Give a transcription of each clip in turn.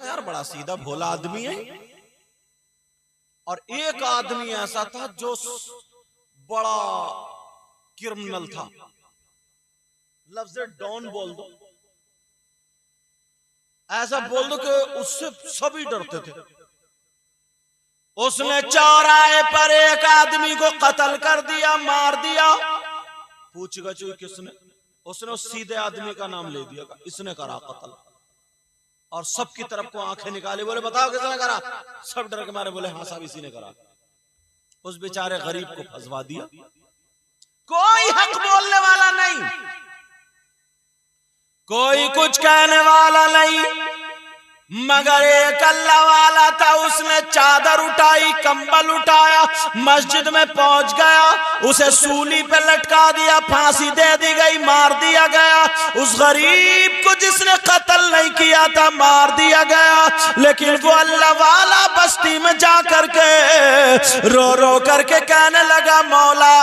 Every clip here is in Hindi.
देखा यार बड़ा सीधा भोला आदमी है। और एक आदमी ऐसा था जो बड़ा क्रिमिनल था, लफ्ज़ डॉन बोल दो, ऐसा बोल दो कि उससे सभी डरते थे। उसने चौराहे पर एक आदमी को कत्ल कर दिया, मार दिया। पूछ गई किसने? उसने उस सीधे आदमी का नाम ले दिया, इसने करा कत्ल। और सबकी तरफ को आंखें निकाली, बोले बताओ किसने करा? सब डर के मारे बोले हाँ साहब इसी ने करा। उस बेचारे गरीब को फंसवा दिया। कोई हक बोलने वाला नहीं, कोई कुछ कहने वाला नहीं, मगर एक अल्लाह वाला था। उसने चादर उठाई, कंबल उठाया, मस्जिद में पहुंच गया, उसे सूली पे लटका दिया, फांसी दे दी गई, मार दिया गया। उस गरीब को जिसने कत्ल नहीं किया था मार दिया गया। लेकिन वो अल्लाह वाला बस्ती में जा करके रो रो करके कहने लगा, मौला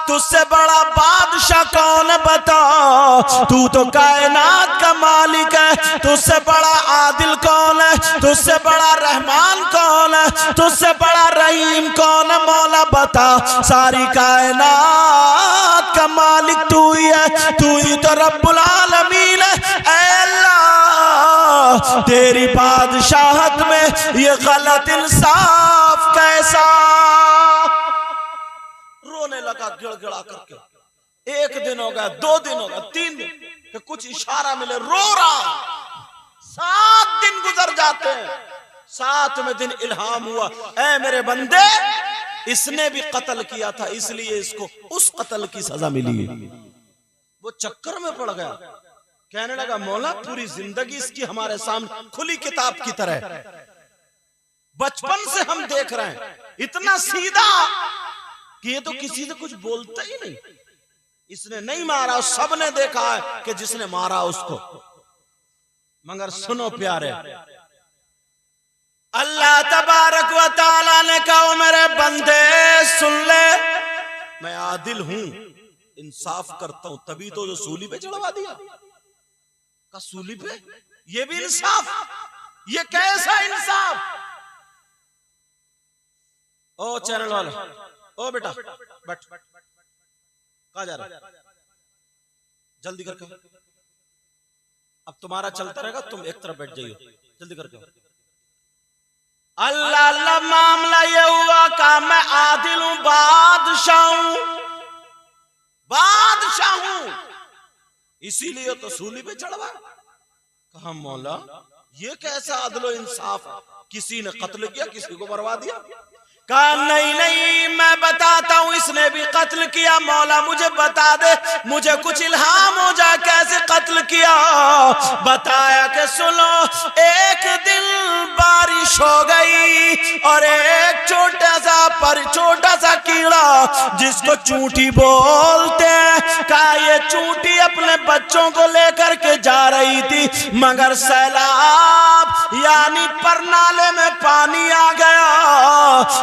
तुझसे बड़ा बादशाह कौन बता? तू तो कायनात का मालिक है। तुझसे बड़ा आदिल कौन है? तुझसे बड़ा रहमान कौन है? तुझसे बड़ा रहीम कौन है? मौला बता। सारी कायनात का मालिक तू ही है, तू ही तो रब्बुल आलमीन है। ऐ अल्लाह तेरी बादशाहत में ये गलत इंसाफ कैसा? रोने लगा गिड़गिड़ा करके। एक दिन हो गया, 2 दिन हो गया, 3 दिन कि कुछ इशारा मिले, रो रहा। 7 दिन गुजर जाते हैं। 7वें दिन इल्हाम हुआ, ऐ मेरे बंदे इसने भी कत्ल किया था, इसलिए इसको उस कत्ल की सजा मिली है। वो चक्कर में पड़ गया, कहने लगा मौला पूरी जिंदगी इसकी हमारे सामने खुली किताब की तरह, बचपन से हम देख रहे हैं, इतना सीधा कि ये तो किसी से कुछ बोलता ही नहीं। इसने नहीं मारा, सबने देखा है कि जिसने मारा उसको। मगर सुनो प्यारे, अल्लाह तबारक व तआला ने कहा मेरे बंदे सुन ले, मैं आदिल हूं, इंसाफ करता हूं, तभी तो जो सूली पे चढ़वा दिया का सूली पे, ये भी इंसाफ? ये कैसा इंसाफ? ओ चैनल वाला, ओ बेटा बैठ, कहां जा रहा? जल्दी करके, अब तुम्हारा चलता रहेगा, तुम एक तरफ बैठ जाइए, जल्दी करके। अल्लाह अल्लाह मामला ये हुआ का मैं आदिल हूं, बादशाह हूं, बादशाह हूं, इसीलिए तो सूली पे चढ़वा। कहा मौला ये कैसा अदलो इंसाफ? किसी ने कत्ल किया, किसी को मरवा दिया। कहा नहीं नहीं मैं बताता हूं, इसने भी कत्ल किया। मौला मुझे बता दे, मुझे कुछ इल्हाम हो जाए कैसे कत्ल किया। बताया कि सुनो, एक दिन बारिश हो गई और एक छोटा सा कीड़ा जिसको चूंटी बोलते हैं, कहा ये चूंटी अपने बच्चों को लेकर के जा रही थी, मगर सैलाब यानी परनाले में पानी आ गया,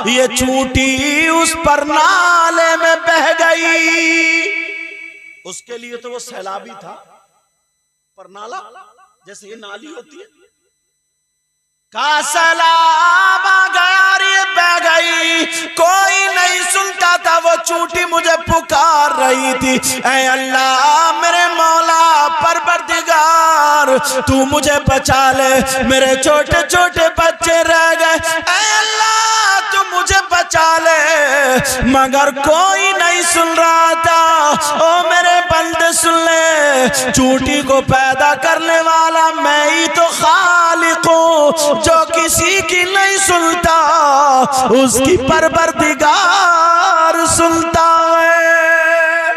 ये चूंटी उस परनाले में बह गई। उसके लिए तो वो सैलाबी था, परनाला जैसे ये नाली होती है, का सैलाब आ गया और ये बह गई। कोई नहीं सुनता था, वो चूंटी मुझे पुकार रही थी, ऐ अल्लाह मेरे मौला परवरदिगार तू मुझे बचा ले, मेरे छोटे छोटे बच्चे रह गए, ऐ अल्लाह तू मुझे बचा ले। मगर कोई नहीं सुन रहा था। ओ मेरे बंदे सुन ले, चूंटी को पैदा करने वाला मैं ही तो खालिक हूं, जो किसी की नहीं सुनता उसकी परवरदिगार सुनता है।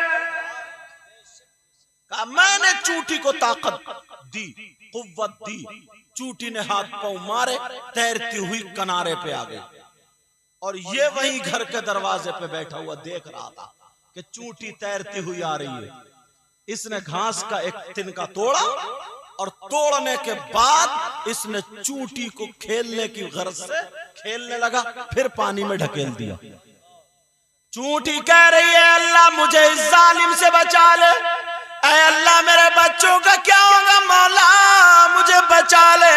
कहा मैंने चूंटी को ताकत दी, कुव्वत दी, चूंटी ने हाथ पांव मारे, तैरती हुई किनारे पे आ गई। और ये वही घर के दरवाजे पे बैठा हुआ देख रहा था कि चूंटी तैरती हुई आ रही है। इसने घास का एक तिनका तोड़ा और तोड़ने के बाद इसने चूंटी को खेलने की गर्ज से खेलने लगा, फिर पानी में ढकेल दिया। चूंटी कह रही है अल्लाह मुझे इस जालिम से बचा ले, ऐ अल्लाह मेरे बच्चों का क्या होगा मौला मुझे बचा ले।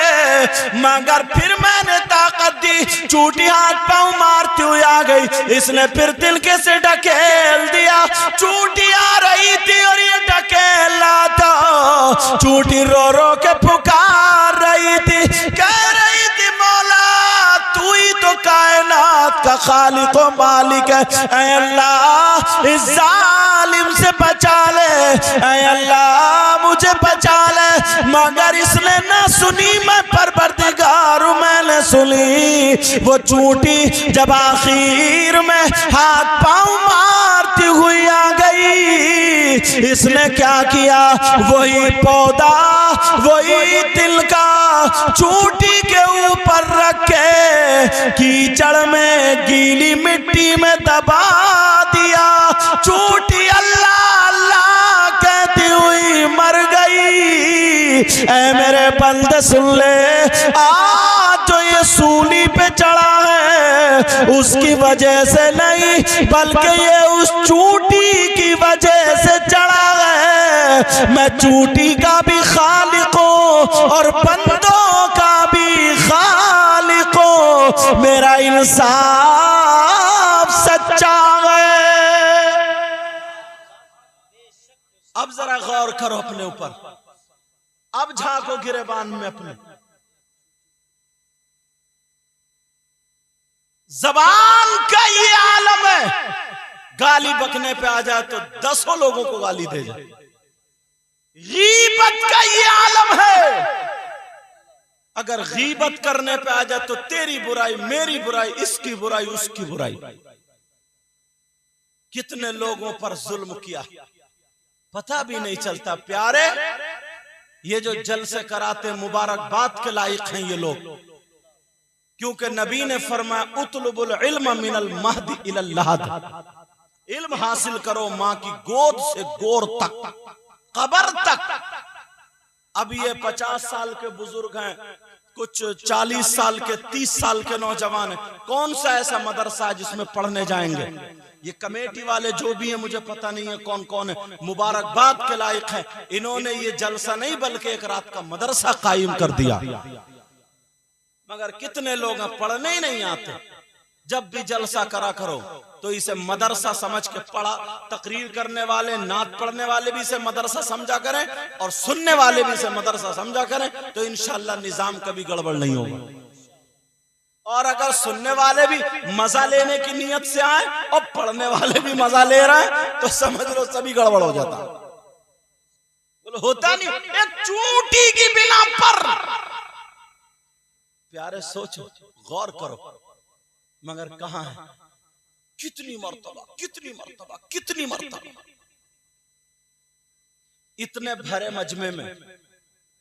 मगर फिर मैंने ताकत दी, चूटी हाथ पांव मारती हुई आ गई। इसने फिर तिनके से ढकेल दिया, चूटी आ रही थी और ये ढकेला था। चूटी रो रो के पुकार रही थी, कह रही थी मौला तू ही तो कायनात का खालिक व मालिक है। ऐ अल्लाह इस जालिम से बचा ले, ऐ अल्लाह मुझे बचा ले। मगर इसने ना सुनी, मैं परवरदिगार मैंने सुनी। वो चूंटी जब आखिर में हाथ पांव मारती हुई आ गई, इसने क्या किया, वही पौधा वही तिनका चूंटी के ऊपर रखे कीचड़ में गीली मिट्टी में दबा दिया। चूंटी अल्लाह अल्लाह कहती हुई मर गई। ऐ मेरे बंदे सुन ले, आज जो ये सूली पे चढ़ा है उसकी वजह से नहीं, बल्कि ये उस चूंटी की वजह से चढ़ा है। मैं चूंटी का भी खालिक हूं और बंदों का भी खालिक हूं। मेरा इंसाफ सच्चा है। अब जरा गौर करो अपने ऊपर, अब झांको गिरेबान में अपने। जबान का ये आलम है, गाली बकने पे आ जाए तो 10 लोगों को गाली दे जाए। गीबत का ये आलम है, अगर गीबत करने पे आ जाए तो तेरी बुराई मेरी बुराई, इसकी बुराई उसकी बुराई। कितने लोगों पर जुल्म किया पता भी नहीं चलता। प्यारे ये जो जलसे कराते मुबारकबाद के लायक हैं ये लोग, क्योंकि नबी ने फरमाया उतलुबुल इल्म मिनल महदी इलल लहद, इल्म हासिल करो मां की गोद से गोर तक, कब्र तक। अब ये 50 साल के बुजुर्ग हैं, कुछ 40 साल के 30 साल के नौजवान हैं। कौन सा ऐसा मदरसा है जिसमें पढ़ने जाएंगे? ये कमेटी वाले जो भी हैं मुझे पता नहीं है कौन कौन है, मुबारकबाद के लायक है। इन्होंने ये जलसा नहीं बल्कि एक रात का मदरसा कायम कर दिया। मगर कितने लोग पढ़ने ही नहीं आते। जब भी जलसा करा करो तो इसे मदरसा समझ के पढ़ा। तकरीर करने वाले, नात पढ़ने वाले भी इसे मदरसा समझा करें और सुनने वाले भी इसे मदरसा समझा करें, तो इंशाअल्लाह निजाम कभी गड़बड़ नहीं होगा। और अगर सुनने वाले भी मजा लेने की नियत से आए और पढ़ने वाले भी मजा ले रहे हैं तो समझ लो सभी गड़बड़ हो जाता। बोलो होता नहीं, एक चूंटी की बिना पर। प्यारे सोचो, गौर करो, मगर कहां है? कितनी मर्तबा कितनी मर्तबा कितनी मर्तबा। इतने भरे मजमे में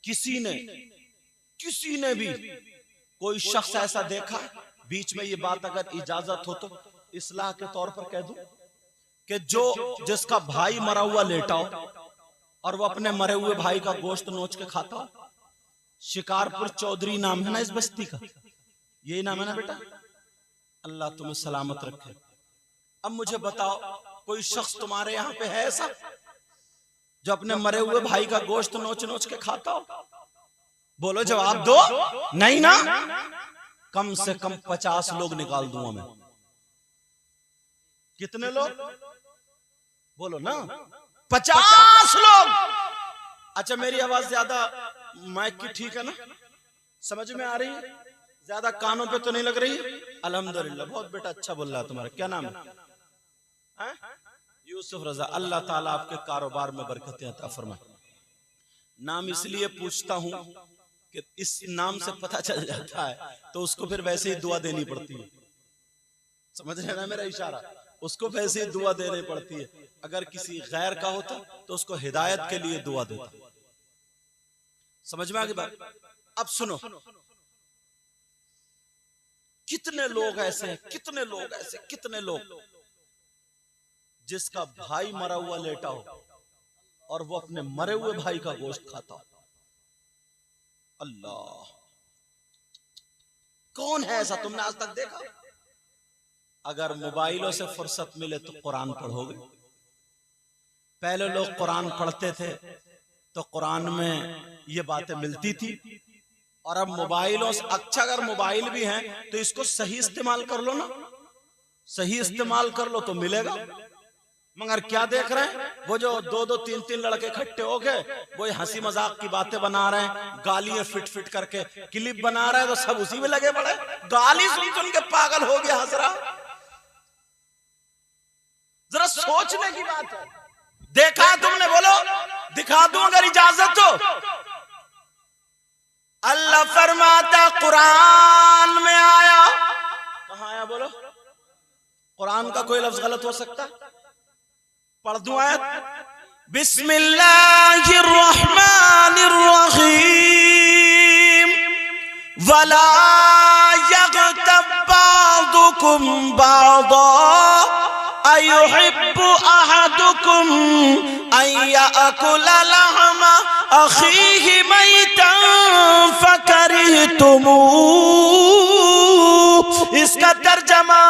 किसी ने भी कोई शख्स ऐसा देखा? बीच में ये बात अगर इजाजत हो तो इस्लाह के तौर पर कह दूं कि जिसका भाई मरा हुआ लेटा हो और वो अपने मरे हुए भाई का गोश्त नोच के खाता हो। शिकारपुर चौधरी नाम है ना इस बस्ती का, यही नाम है ना बेटा? अल्लाह तुम्हें सलामत रखे। अब मुझे बताओ, कोई शख्स तुम्हारे यहाँ पे है ऐसा जो अपने मरे हुए भाई का गोश्त नोच नोच के खाता हो? बोलो, जवाब दो। नहीं ना? कम से कम 50 लोग निकाल दूंगा मैं। कितने लोग? बोलो ना, 50 लोग। अच्छा, मेरी आवाज ज्यादा माइक की ठीक है ना? समझ में आ रही है? ज्यादा कानों पे तो नहीं लग रही है? अल्हम्दुलिल्लाह, बहुत बेटा अच्छा बोल रहा है। तुम्हारा क्या नाम है? यूसुफ रजा। अल्लाह ताला आपके कारोबार में बरकतें अता फरमाए। नाम इसलिए पूछता हूं कि इस नाम से पता चल जाता है तो उसको फिर वैसे ही दुआ देनी पड़ती है। समझ रहे ना मेरा इशारा? उसको वैसे ही दुआ देनी पड़ती है। अगर किसी गैर का होता तो उसको हिदायत के लिए दुआ देता। समझ में आ गई बात? अब सुनो, कितने लोग ऐसे, कितने लोग जिसका भाई मरा हुआ लेटा हो और वो अपने मरे हुए भाई का गोश्त खाता हो। अल्लाह, कौन है ऐसा? तुमने आज तक देखा? अगर मोबाइलों से फुर्सत मिले तो कुरान पढ़ोगे। पहले लोग कुरान पढ़ते थे तो कुरान में ये बातें मिलती थी और अब मोबाइलों से अच्छा, अगर मोबाइल भी है तो इसको सही इस्तेमाल कर लो ना, सही इस्तेमाल कर लो तो मिलेगा। मगर क्या देख रहे हैं, वो जो दो दो तीन तीन लड़के इकट्ठे हो गए, वो हंसी मजाक की बातें बना रहे हैं, गालियां फिट फिट करके क्लिप बना रहे हैं, तो सब उसी में लगे पड़े, गाली सुन सुन के पागल हो गया हंस रहा। जरा सोचने की बात है। देखा तुमने, बोलो दिखा दूं अगर इजाजत हो। अल्लाह फरमाता कुरान में आया, कहां आया बोलो? कुरान का कोई लफ्ज गलत हो सकता? पढ़ दूं आयत, बिस्मिल्लाहिर्रहमानिर्रहीम, वला यग़तब बादुकुम बादा अयुहिब्बु अहदुकुम अन याकुला लहमा अखीहि मैतन फकरिहतुमूह। इसका तर्जमा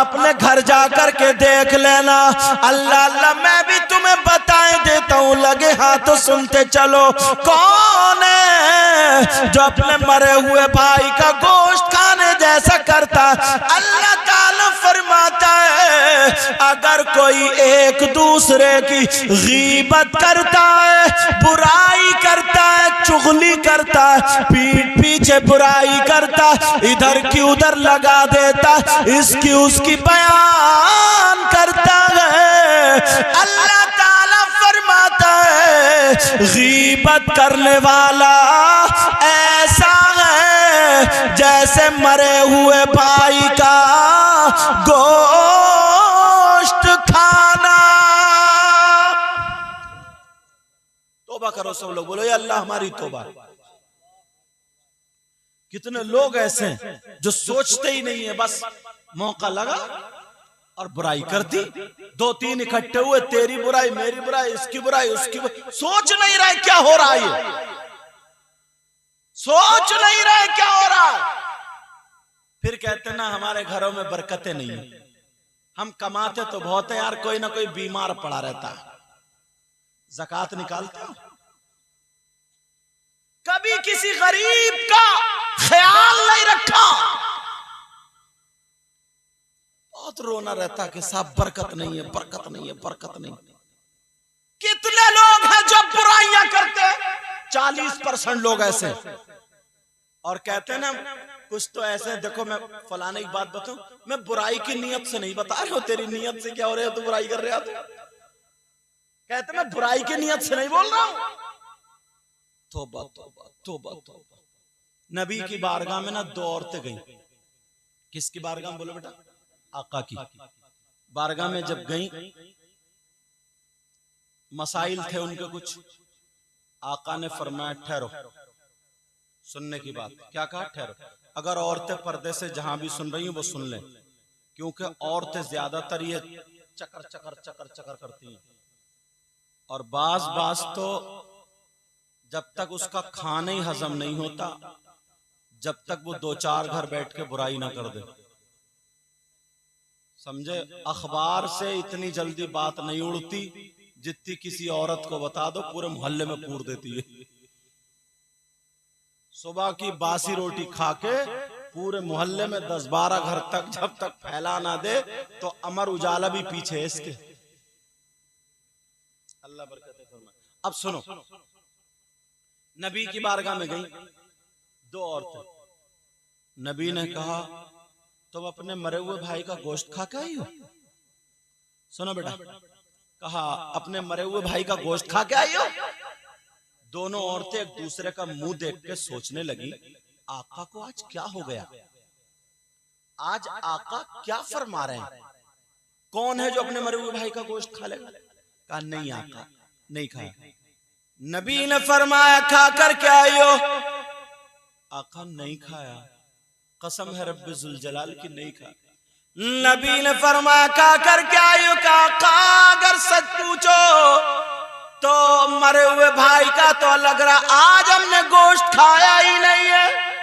अपने घर जाकर के देख लेना। अल्लाह अल्लाह, मैं भी तुम्हें बताए देता हूं, लगे हाथ सुनते चलो। कौन है जो अपने मरे हुए भाई का गोश्त खाने जैसा करता? अल्लाह ताला फरमाता है, अगर कोई एक दूसरे की गीबत करता है, बुराई करता है, चुगली करता है, पीठ पीछे बुराई करता, इधर की उधर लगा देता, इसकी उसकी बयान करता है, अल्लाह ताला फरमाता है गीबत करने वाला ऐसा है जैसे मरे हुए भाई का गोश्त खाना। तौबा करो सब लोग, बोलो या अल्लाह हमारी तौबा। कितने लोग ऐसे हैं जो सोचते ही नहीं है, बस मौका लगा और बुराई कर दी। दो तीन इकट्ठे हुए, तेरी बुराई मेरी बुराई, इसकी बुराई उसकी बुराई, सोच नहीं रहे क्या हो रहा है, सोच नहीं रहे क्या हो रहा है। फिर कहते ना हमारे घरों में बरकतें नहीं है। हम कमाते तो बहुत है यार, कोई ना कोई बीमार पड़ा रहता है, ज़कात निकालते हो? कभी किसी गरीब का ख्याल नहीं रखा। बहुत रोना रहता कि साहब बरकत नहीं है, बरकत नहीं है, बरकत नहीं। कितने लोग हैं जो बुराइयां करते हैं? 40% लोग ऐसे। और कहते हैं ना कुछ तो ऐसे, देखो मैं फलाने की बात बताऊं, मैं बुराई की नियत से नहीं बता रहा हूं, तेरी नियत से क्या हो रहा है, तू बुराई कर रहा है। कहते मैं बुराई की नियत से नहीं बोल रहा हूं। तौबा तौबा तौबा तौबा। नबी की बारगाह में ना 2 औरतें गईं। किसकी बारगाह में बोलो बेटा? आका की बारगाह में जब गईं, मसाइल थे उनके कुछ। आका ने फरमाया ठहरो, सुनने की बात। क्या कहा? ठहरो। अगर औरतें पर्दे से जहां भी सुन रही हैं वो सुन लें, क्योंकि औरतें ज्यादातर ये चकर चकर चकर चकर करती हैं, और बाज तो जब तक उसका खाना ही हजम नहीं होता, जब तक वो 2-4 घर बैठ के बुराई ना कर दे। समझे? अखबार से इतनी जल्दी बात नहीं उड़ती जितनी किसी औरत को बता दो पूरे मोहल्ले में पूर देती है। सुबह की बासी रोटी खा के पूरे मोहल्ले में 10-12 घर तक जब तक फैला ना दे तो अमर उजाला भी पीछे है इसके। अल्लाह बरकत फरमाए। अब सुनो, नबी की बारगाह में गई 2 औरतें। नबी ने कहा तुम अपने मरे हुए भाई का गोश्त खा के आई हो? सुनो बेटा, कहा अपने मरे हुए भाई का गोश्त खा के आई हो? दोनों औरतें एक दूसरे का मुंह देख के सोचने लगी, आका को आज क्या हो गया, आज आका क्या फरमा रहे हैं, कौन है जो अपने मरे हुए भाई का गोश्त खा लेगा? कहा नहीं आका, नहीं खाया। नबी ने फरमाया खा कर क्या आई हो? आका नहीं खाया, कसम है रब्बे जुल जलाल की नहीं खाया। नबी ने फरमाया खा कर क्या आई हो? आका अगर सच पूछो तो मरे हुए भाई का तो लग रहा आज हमने गोश्त खाया ही नहीं है,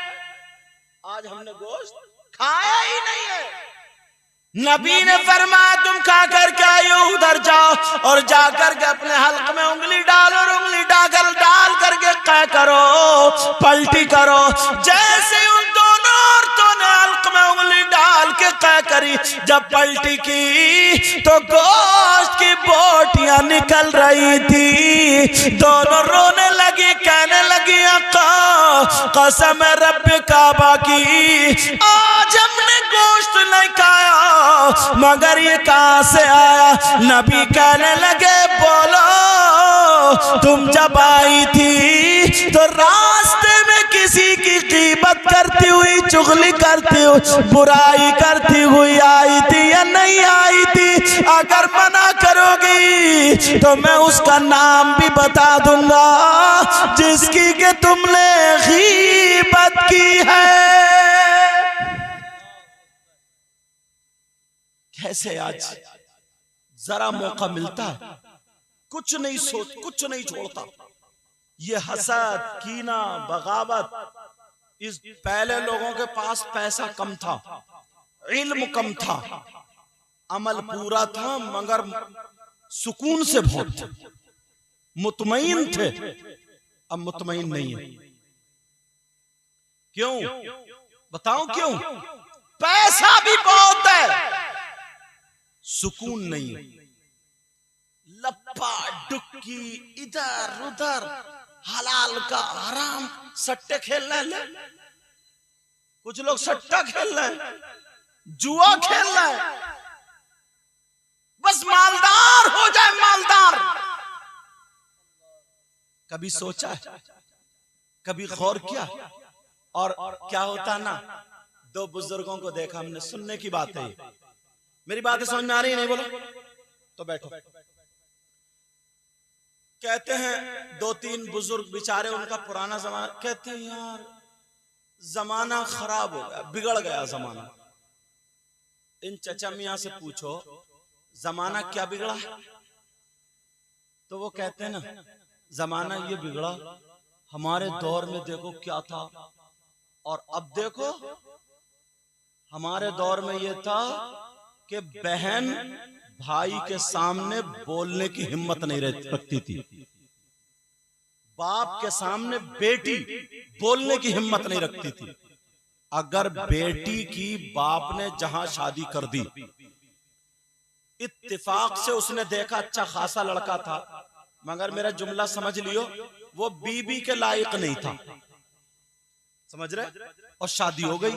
आज हमने गोश्त खाया ही नहीं है। नबी ने फरमाया तुम खा कर के आए हो, उधर जाओ और जाकर के अपने हल्क में उंगली डालो और उंगली डाल करके क्या करो, पलटी करो। जैसे उन दोनों औरतों ने हल्क में उंगली डाल के क्या करी, जब पलटी की तो गोश्त की बोटियां निकल रही थी। दोनों रोने लगी, कहने लगी अक्का कसम रब्बे काबा की, आज हमने गोश्त नहीं खाया मगर ये कहां से आया। नबी कहने लगे बोलो तुम जब आई थी तो रास्ते में किसी की ग़ीबत करती हुई, चुगली करती हुई, बुराई करती हुई आई थी या नहीं आई थी? अगर मना करोगी तो मैं उसका नाम भी बता दूंगा जिसकी के तुमने ग़ीबत की है। कैसे आज जरा मौका मिलता है कुछ नहीं सोच, कुछ नहीं छोड़ता। ये हसद, कीना, बगावत, इस पहले लोगों के पास पैसा कम था, इल्म कम था, अमल पूरा था मगर सुकून से बहुत थे, मुतमईन थे। अब मुतमईन नहीं है। क्यों बताऊं क्यों? पैसा भी बहुत है, सुकून नहीं है। लप्पा डुक्की, इधर उधर, हलाल का हराम, सट्टे खेल रहे हैं, कुछ लोग सट्टा खेल रहे हैं, जुआ खेल रहे हैं, बस मालदार हो जाए मालदार। कभी सोचा है, कभी गौर किया? और क्या होता ना, दो बुजुर्गों को देखा हमने, सुनने की बात है, मेरी बातें समझ में आ रही नहीं? बोलो तो बैठो। कहते हैं दो तीन बुजुर्ग बेचारे, उनका पुराना जमाना, कहते हैं यार जमाना खराब हो गया, बिगड़ गया जमाना। इन चचा मियां से पूछो जमाना क्या बिगड़ा? तो वो कहते हैं ना जमाना ये बिगड़ा, हमारे दौर में देखो क्या था और अब देखो। हमारे दौर में ये था कि बहन भाई के सामने बोलने की हिम्मत नहीं रखती थी, बाप के सामने बेटी बोलने की हिम्मत नहीं रखती थी। अगर बेटी की बाप ने जहां शादी कर दी, इत्तेफाक से उसने देखा अच्छा खासा लड़का था, मगर मेरा जुमला समझ लियो, वो बीबी के लायक नहीं था, समझ रहे, और शादी हो गई।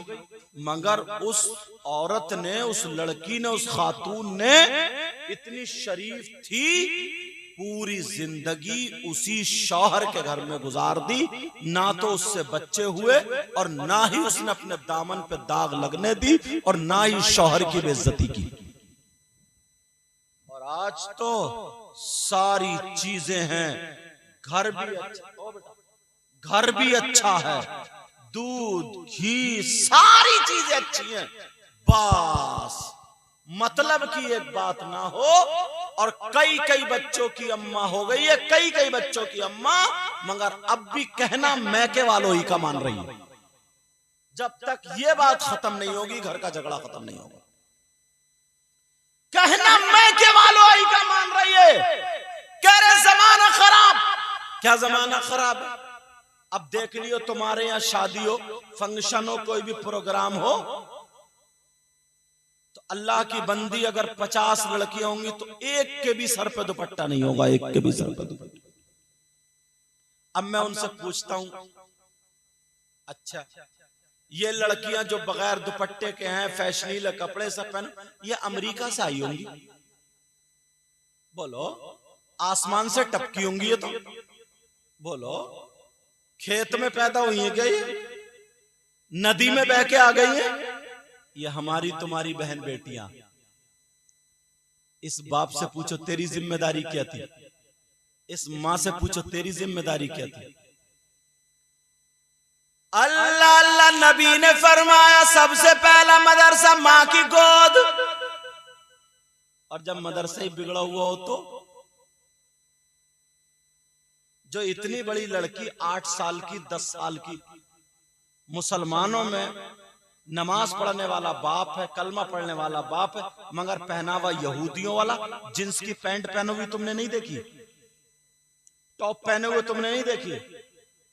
मगर उस औरत ने, उस लड़की ने, उस खातून ने इतनी शरीफ थी, पूरी जिंदगी उसी शौहर के घर में गुजार दी, ना तो उससे बच्चे हुए और ना ही उसने अपने दामन पे दाग लगने दी और ना ही शौहर की बेइज्जती की। और आज तो सारी चीजें हैं, घर भी अच्छा है, दूध घी सारी चीजें अच्छी हैं, बस मतलब की एक बात ना हो। और कई कई बच्चों की अम्मा हो गई है, कई कई बच्चों की अम्मा, मगर अब भी कहना मैके वालों ही का मान रही है। जब तक ये बात खत्म नहीं होगी घर का झगड़ा खत्म नहीं होगा। कहना मैके वालों ही का मान रही है, कह रहे जमाना खराब। क्या जमाना खराब है? अब देख लियो, तुम्हारे यहाँ शादी हो, फंक्शन हो, कोई भी प्रोग्राम हो, तो अल्लाह की बंदी अगर 50 लड़कियां होंगी तो एक के भी सर पे दुपट्टा नहीं होगा, एक के भी सर पे दुपट्टा। अब मैं उनसे पूछता हूं, अच्छा ये लड़कियां जो बगैर दुपट्टे के हैं, फैशनीले कपड़े सब पहन, ये अमेरिका से आई होंगी? बोलो, आसमान से टपकी होंगी ये तो? बोलो, खेत में पैदा हुई है क्या ये? नदी में बह के आ गई है? ये हमारी तुम्हारी बहन बेटियां। इस बाप से पूछो तेरी जिम्मेदारी क्या थी, इस मां से पूछो तेरी जिम्मेदारी क्या थी। अल्लाह अल्लाह नबी ने फरमाया सबसे पहला मदरसा मां की गोद। और जब मदरसा ही बिगड़ा हुआ हो तो जो इतनी बड़ी लड़की 8 साल की, 10 साल की, मुसलमानों में नमाज पढ़ने वाला बाप है, कलमा पढ़ने वाला बाप है, मगर पहनावा यहूदियों वाला। जींस की पैंट पहने हुई तुमने नहीं देखी, टॉप पहने हुए तुमने नहीं देखी।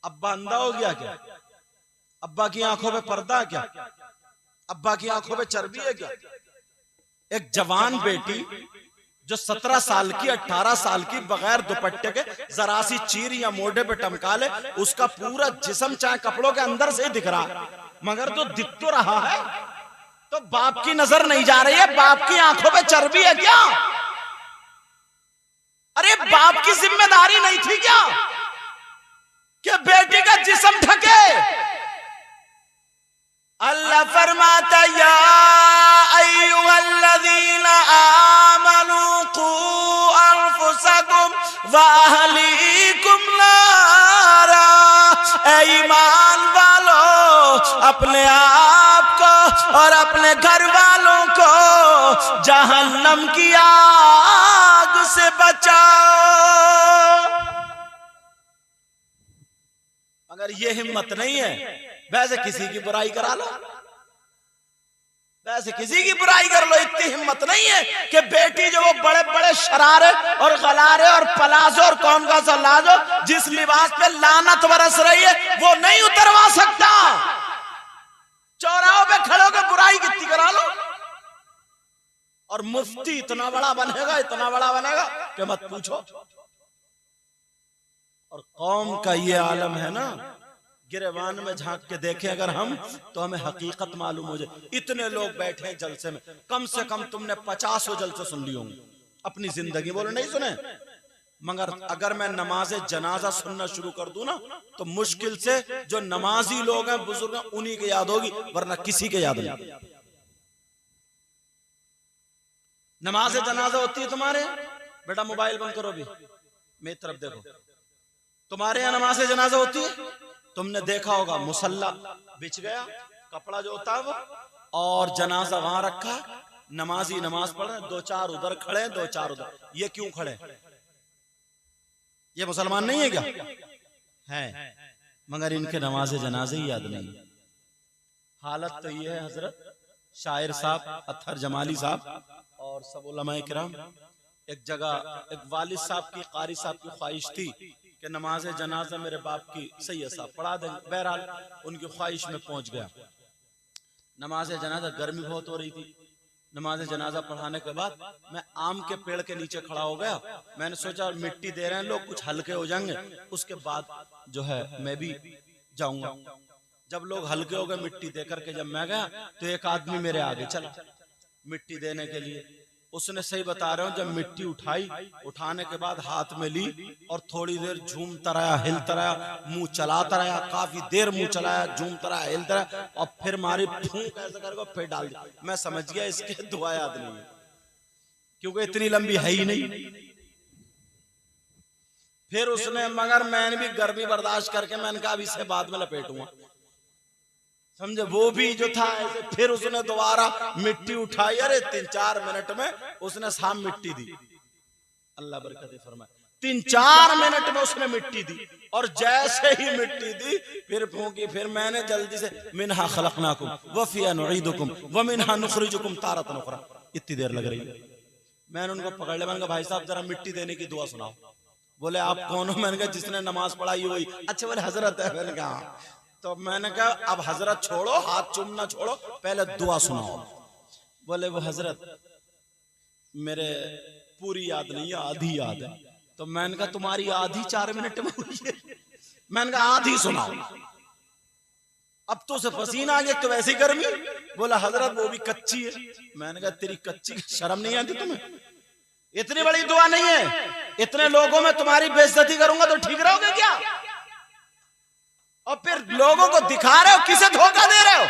अब्बा अंधा हो गया क्या? अब्बा की आंखों पे पर्दा है क्या? अब्बा की आंखों पे चर्बी है क्या? एक जवान बेटी जो 17 साल की 18 साल की बगैर दुपट्टे के जरा सी चीर या मोढ़े पे टमका ले, उसका पूरा जिस्म चाहे कपड़ों के अंदर से दिख रहा है, मगर तो दिख तो रहा है। तो बाप की नजर नहीं जा रही है, बाप की आंखों पे चर्बी है क्या? अरे बाप की जिम्मेदारी नहीं थी क्या कि बेटी का जिस्म ढके? अल्लाह फरमाता या अय्युहल्लज़ीना आमनू कू अनफुसकुम व अहलीकुम नारा, ऐ ईमान वालों अपने आप को और अपने घर वालों को जहन्नम की आग से बचाओ। अगर ये हिम्मत नहीं है, वैसे किसी की बुराई करा लो, वैसे किसी की बुराई कर लो। इतनी हिम्मत नहीं है कि बेटी जो वो बड़े बड़े शरारे और गलारे और पलाजो और कौन का सा लाजो जिस लिबास पे लानत बरस रही है वो नहीं उतरवा सकता। चौराहों पे खड़े होकर बुराई कितनी करा लो। और मुफ्ती इतना बड़ा बनेगा, इतना बड़ा बनेगा कि मत पूछो। और कौम का ये आलम है ना, गिरेबान में झांक के देखें अगर हम, तो हमें हकीकत मालूम हो जाए। इतने लोग बैठे हैं जलसे में, कम से कम तुमने 50 जलसे सुन ली होंगी अपनी जिंदगी, बोलो नहीं सुने। मगर अगर मैं नमाज जनाजा सुनना शुरू कर दूं ना, तो मुश्किल से जो नमाजी लोग हैं, बुजुर्ग हैं, उन्हीं के याद होगी, वरना किसी के याद नहीं। नमाज जनाजा होती है तुम्हारे, बेटा मोबाइल बंद करो, भी मेरी तरफ देखो। तुम्हारे यहाँ नमाज जनाजा होती है, तुमने देखा होगा मुसल्ला बिछ गया, कपड़ा जो होता है वो, और जनाजा वहां रखा, नमाजी नमाज पढ़ रहे, 2-4 उधर खड़े, 2-4 उधर। ये क्यों खड़े? ये मुसलमान नहीं है क्या? है, मगर इनके नमाज जनाजे ही याद नहीं। हालत तो ये है हजरत शायर साहब अत्थर जमाली साहब और सब उलमाए किराम, एक जगह एक वालिद साहब की, कारी साहब की ख्वाहिश थी कि नमाज जनाजा मेरे बाप की सैयद साहब पढ़ा दें। बहरहाल उनकी ख्वाहिश में पहुंच गया। नमाज जनाजा, गर्मी बहुत हो रही थी। नमाज जनाजा पढ़ाने के बाद मैं आम के पेड़ के नीचे खड़ा हो गया। मैंने सोचा मिट्टी दे रहे हैं लोग, कुछ हल्के हो जाएंगे, उसके बाद जो है मैं भी जाऊंगा। जब लोग हल्के हो गए मिट्टी दे करके, जब मैं गया तो एक आदमी मेरे आगे चला मिट्टी देने के लिए। उसने, सही बता रहा हूं, जब मिट्टी उठाई, उठाने के बाद हाथ में ली और थोड़ी देर झूमता रहा, हिलता रहा, मुंह चलाता रहा, काफी देर मुंह चलाया, झूमता रहा, हिलता रहा, और फिर मारी फूंक ऐसे करके फिर डाल दी। मैं समझ गया इसके दुआ याद नहीं है, क्योंकि इतनी लंबी है ही नहीं। फिर उसने, मगर मैंने भी गर्मी बर्दाश्त करके मैंने कहा अब इसे बाद में लपेटूंगा, समझे। वो भी जो था ऐसे, फिर उसने दोबारा मिट्टी उठाई, अरे 3-4 मिनट में उसने साम मिट्टी दी। अल्लाह बरकत फरमाए। 3-4 मिनट में उसने मिट्टी दी, और जैसे ही मिट्टी दी फिर फूंकी। फिर मैंने जल्दी से, मिनहा खलकनाकुम व फिहा नुईदुकुम व मिनहा नुखरिजुकुम तारतन उखरा। इतनी देर लग रही है। मैंने उनको पकड़ लिया, मैंने कहा भाई साहब जरा मिट्टी देने की दुआ सुनाओ। बोले आप कौन हो? मैंने कहा जिसने नमाज पढ़ाई वही। अच्छा बोले हजरत है। मैंने कहा, तो मैंने कहा अब हजरत छोड़ो, हाथ चूमना छोड़ो, पहले दुआ सुनाओ। बोले वो हजरत मेरे पूरी याद नहीं है, आधी याद है। तो मैंने कहा तुम्हारी आधी 4 मिनट में हुई है? मैंने कहा आधी सुनाओ। अब तो से पसीना आ गया, तो वैसी गर्मी। बोला हजरत वो भी कच्ची है। मैंने कहा तेरी कच्ची शर्म नहीं आती तुम्हें? इतनी बड़ी दुआ नहीं है, इतने लोगों में तुम्हारी बेइज्जती करूंगा तो ठीक रहोगे क्या? और फिर लोगों को दिखा रहे हो, किसे धोखा दे रहे हो?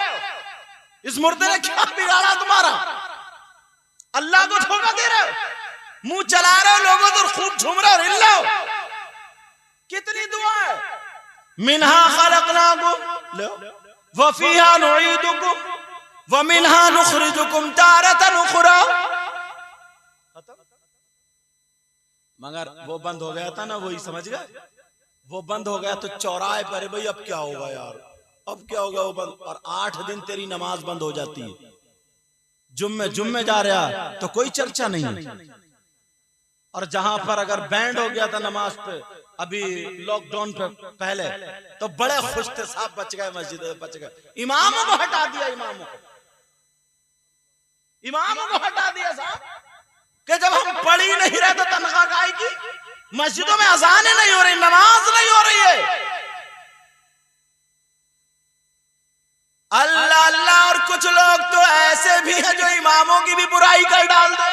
इस मुर्दे ने क्या बिगाड़ा तुम्हारा? अल्लाह को धोखा दे रहे हो, मुंह चला रहे हो, लोगों तो खूब झूम रहे हो, हिल रहे हो। कितनी दुआ है। मिनहा खलकनाकुम व फीहा नुईदुकुम व मिनहा नुखरिजुकुम तारतन उखरा। मगर वो बंद हो गया था ना, वही समझ गए। वो बंद हो गया तो चौराहे पर, भाई अब क्या होगा यार, अब क्या होगा वो बंद, और 8 दिन तेरी नमाज बंद हो जाती है। जुम्मे जा रहा तो कोई चर्चा नहीं है। और जहां पर अगर बैंड हो गया था नमाज पे अभी लॉकडाउन पे पहले, तो बड़े खुश थे, साहब बच गए, मस्जिद बच गए। इमामों को हटा दिया, इमामों को हटा दिया साहब, कि जब हम पढ़ ही नहीं रहे तो तनख्वाह गाय की। मस्जिदों में अजानें नहीं हो रही, नमाज नहीं हो रही है। अल्लाह अल्लाह। और कुछ लोग तो ऐसे भी हैं जो इमामों की भी बुराई कर डाल दे।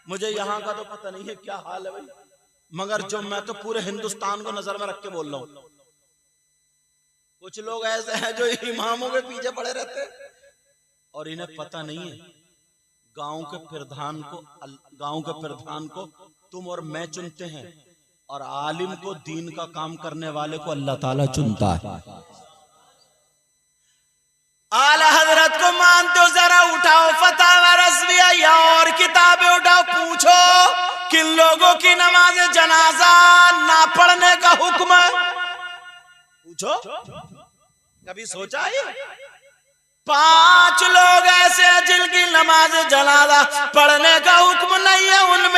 मुझे यहाँ का तो पता नहीं है क्या हाल है भाई, मगर जो मैं तो पूरे हिंदुस्तान को नजर में रख के बोल रहा हूँ। कुछ लोग ऐसे हैं जो इमामों के पीछे पड़े रहते हैं और इन्हें पता नहीं है गांव के प्रधान को तुम और मैं चुनते हैं, और आलिम को, दीन का काम करने वाले को अल्लाह ताला चुनता है। आला हजरत को मानते हो, जरा उठाओ फतावा रज़विया या और किताबें उठाओ, पूछो किन लोगों की नमाज जनाजा ना पढ़ने का हुक्म है? पूछो, कभी सोचा है? 5 लोग ऐसे हैं जिनकी नमाज जनाजा पढ़ने का हुक्म नहीं है। उनमें